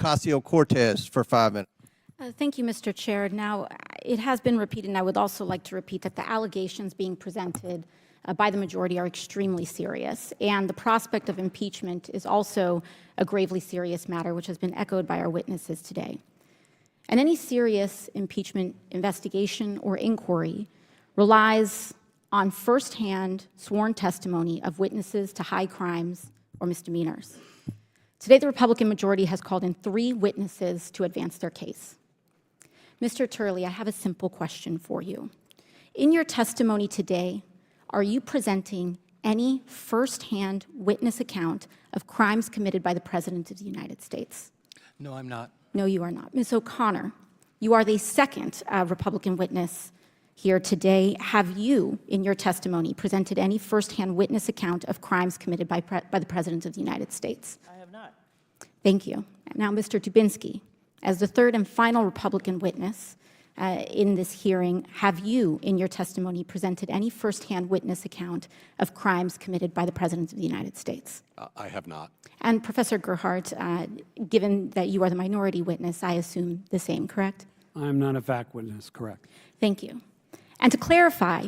Ocasio-Cortez for 5 minutes. Thank you, Mr. Chair. Now, it has been repeated, and I would also like to repeat that the allegations being presented by the majority are extremely serious, and the prospect of impeachment is also a gravely serious matter, which has been echoed by our witnesses today. And any serious impeachment investigation or inquiry relies on firsthand sworn testimony of witnesses to high crimes or misdemeanors. Today, the Republican majority has called in 3 witnesses to advance their case. Mr. Turley, I have a simple question for you. In your testimony today, are you presenting any firsthand witness account of crimes committed by the President of the United States? No, I'm not. No, you are not. Ms. O'Connor, you are the second Republican witness here today. Have you, in your testimony, presented any firsthand witness account of crimes committed by the President of the United States? I have not. Thank you. Now, Mr. Dubinsky, as the third and final Republican witness in this hearing, have you, in your testimony, presented any firsthand witness account of crimes committed by the President of the United States? I have not. And Professor Gerhardt, given that you are the minority witness, I assume the same, correct? I am not a fact witness, correct. Thank you. And to clarify,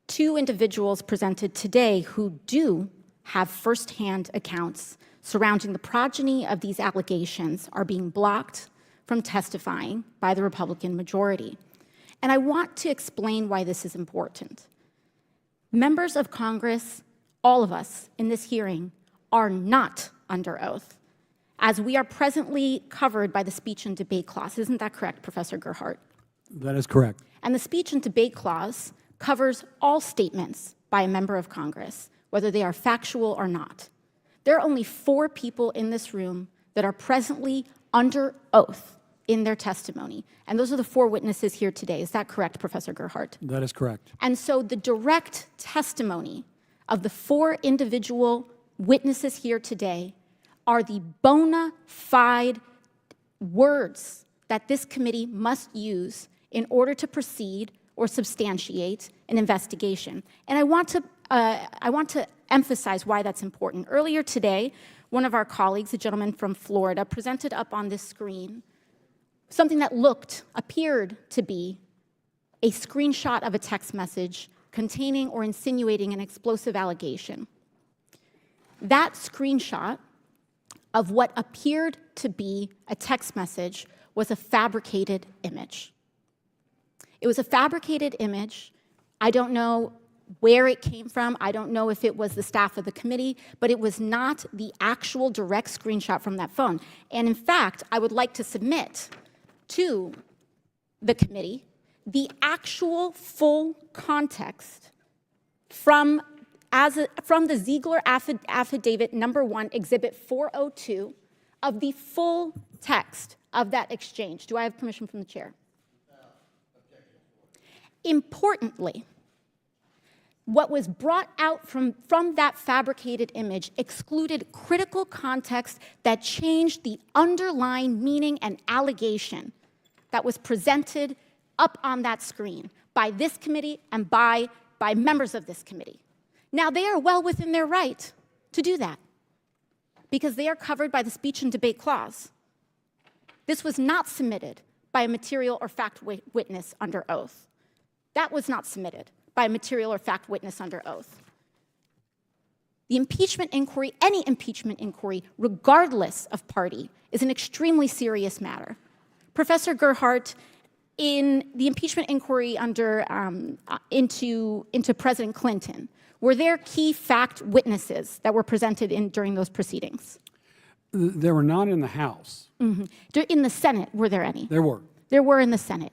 2 individuals presented today who do have firsthand accounts surrounding the progeny of these allegations are being blocked from testifying by the Republican majority. And I want to explain why this is important. Members of Congress, all of us in this hearing, are not under oath, as we are presently covered by the speech and debate clause. Isn't that correct, Professor Gerhardt? That is correct. And the speech and debate clause covers all statements by a member of Congress, whether they are factual or not. There are only 4 people in this room that are presently under oath in their testimony, and those are the 4 witnesses here today. Is that correct, Professor Gerhardt? That is correct. And so the direct testimony of the 4 individual witnesses here today are the bona fide words that this committee must use in order to proceed or substantiate an investigation. And I want to emphasize why that's important. Earlier today, one of our colleagues, a gentleman from Florida, presented up on this screen something that appeared to be a screenshot of a text message containing or insinuating an explosive allegation. That screenshot of what appeared to be a text message was a fabricated image. It was a fabricated image. I don't know where it came from. I don't know if it was the staff of the committee, but it was not the actual direct screenshot from that phone. And in fact, I would like to submit to the committee the actual full context from the Ziegler Affidavit number 1, Exhibit 402, of the full text of that exchange. Do I have permission from the chair? Importantly, what was brought out from that fabricated image excluded critical context that changed the underlying meaning and allegation that was presented up on that screen by this committee and by members of this committee. Now, they are well within their right to do that because they are covered by the speech and debate clause. This was not submitted by a material or fact witness under oath. That was not submitted by a material or fact witness under oath. The impeachment inquiry, any impeachment inquiry, regardless of party, is an extremely serious matter. Professor Gerhardt, in the impeachment inquiry into President Clinton, were there key fact witnesses that were presented during those proceedings? They were not in the House. Mm-hmm. In the Senate, were there any? There were. There were in the Senate.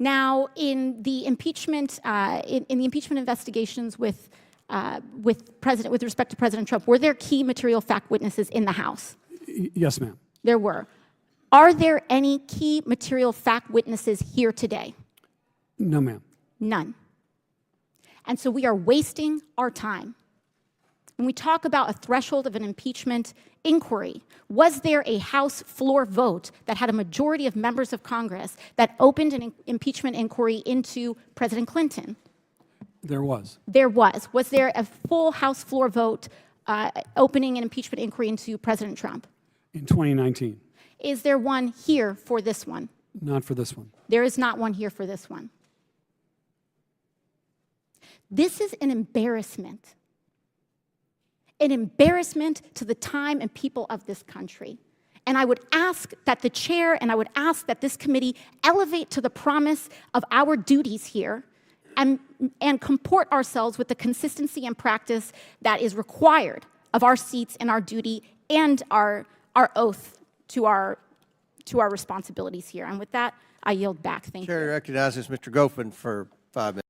Now, in the impeachment, investigations with respect to President Trump, were there key material fact witnesses in the House? Yes, ma'am. There were. Are there any key material fact witnesses here today? No, ma'am. None. And so we are wasting our time. When we talk about a threshold of an impeachment inquiry, was there a House floor vote that had a majority of members of Congress that opened an impeachment inquiry into President Clinton? There was. There was. Was there a full House floor vote opening an impeachment inquiry into President Trump? In 2019. Is there one here for this one? Not for this one. There is not one here for this one. This is an embarrassment to the time and people of this country. And I would ask that the chair and I would ask that this committee elevate to the promise of our duties here and comport ourselves with the consistency and practice that is required of our seats and our duty and our oath to our responsibilities here. And with that, I yield back. Thank you. Chair recognizes Mr. Goffin for 5 minutes.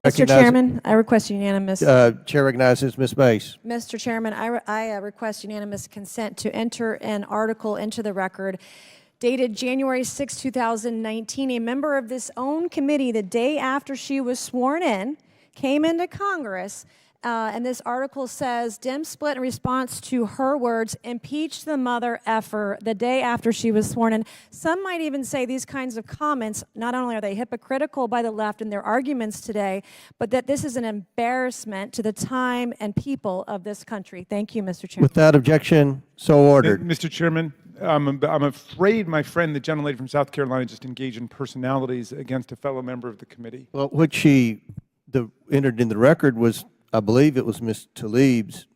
Mr. Chairman, I request unanimous. Chair recognizes Ms. Mace. Mr. Chairman, I request unanimous consent to enter an article into the record dated January 6, 2019. A member of this own committee, the day after she was sworn in, came into Congress, and this article says, Dem split in response to her words, impeach the mother effer, the day after she was sworn in. Some might even say these kinds of comments, not only are they hypocritical by the left in their arguments today, but that this is an embarrassment to the time and people of this country. Thank you, Mr. Chairman. Without objection, so ordered. Mr. Chairman, I'm afraid my friend, the gentlelady from South Carolina, just engaged in personalities against a fellow member of the committee. Well, what she entered in the record was, I believe it was Ms. Tlaib's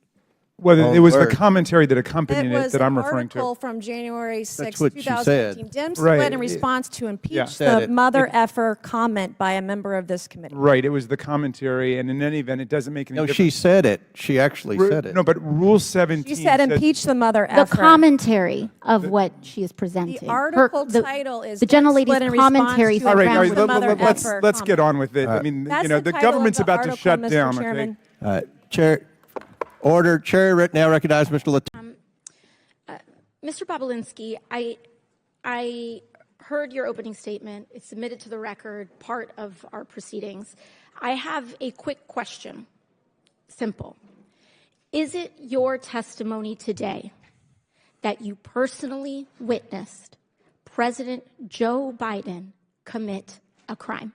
Well, Oh, it was the word. commentary that accompanied It it was that I'm an referring article to. from January 6, what she said. 2019. Dim Right. split in response to impeach Said the it. mother effer comment by a member of this committee. Right, it was the commentary, and in any event, it doesn't make any No, difference. she said it. She actually said it. No, but Rule 17 She said says- impeach the mother The effer. commentary of what she is presenting. The article title is the Dim gentlelady's split in response commentary. to All right, impeach the mother let's effer get comment. on with it. I mean, That's the title government's of the about to article, shut Mr. down, Chairman. okay? Chair, order. Chair now recognizes Mr. Latour. Mr. Bobulinski, I heard your opening statement. It's submitted to the record, part of our proceedings. I have a quick question. Simple. Is it your testimony today that you personally witnessed President Joe Biden commit a crime?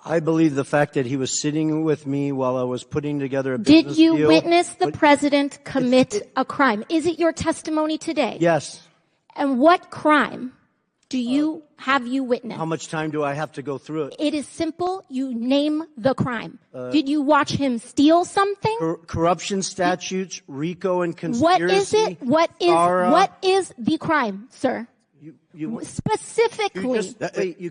I believe the fact that he was sitting with me while I was putting together a business Did you deal. witness the but- president commit a crime? Is it your testimony today? Yes. And what crime have you witnessed? How much time do I have to go through it? It is simple. You name the crime. Did you watch him steal something? Corruption statutes, RICO and conspiracy. What is it? FARA. What is the crime, sir? You Specifically. wait,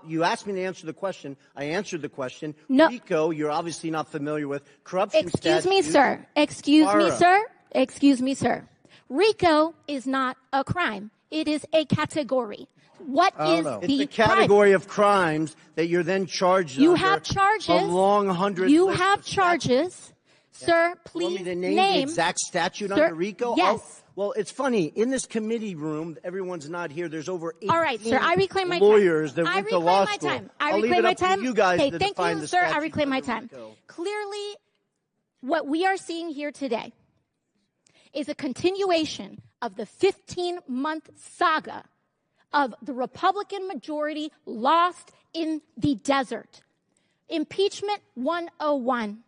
you asked me to answer the question. I answered the question. No. RICO, you're obviously not familiar with. Corruption Excuse me, statutes, sir. Excuse me, FARA. sir. Excuse me, sir. RICO is not a crime. It is a category. What is It's the a category crime? of crimes that you're then charged You under have charges. a long 100 You list have of statutes. charges. Sir, You please want me to name the exact statute Sir, under RICO? yes. Oh, well, it's funny. In this committee room, everyone's not here. There's over 18 All right, sir. I reclaim my lawyers time. that I went to reclaim law my school. time. I'll leave reclaim it my up to time. you guys Okay, to thank define you, the sir. I statute reclaim my under time. RICO. Clearly, what we are seeing here today is a continuation of the 15-month saga of the Republican majority lost in the desert. Impeachment 101.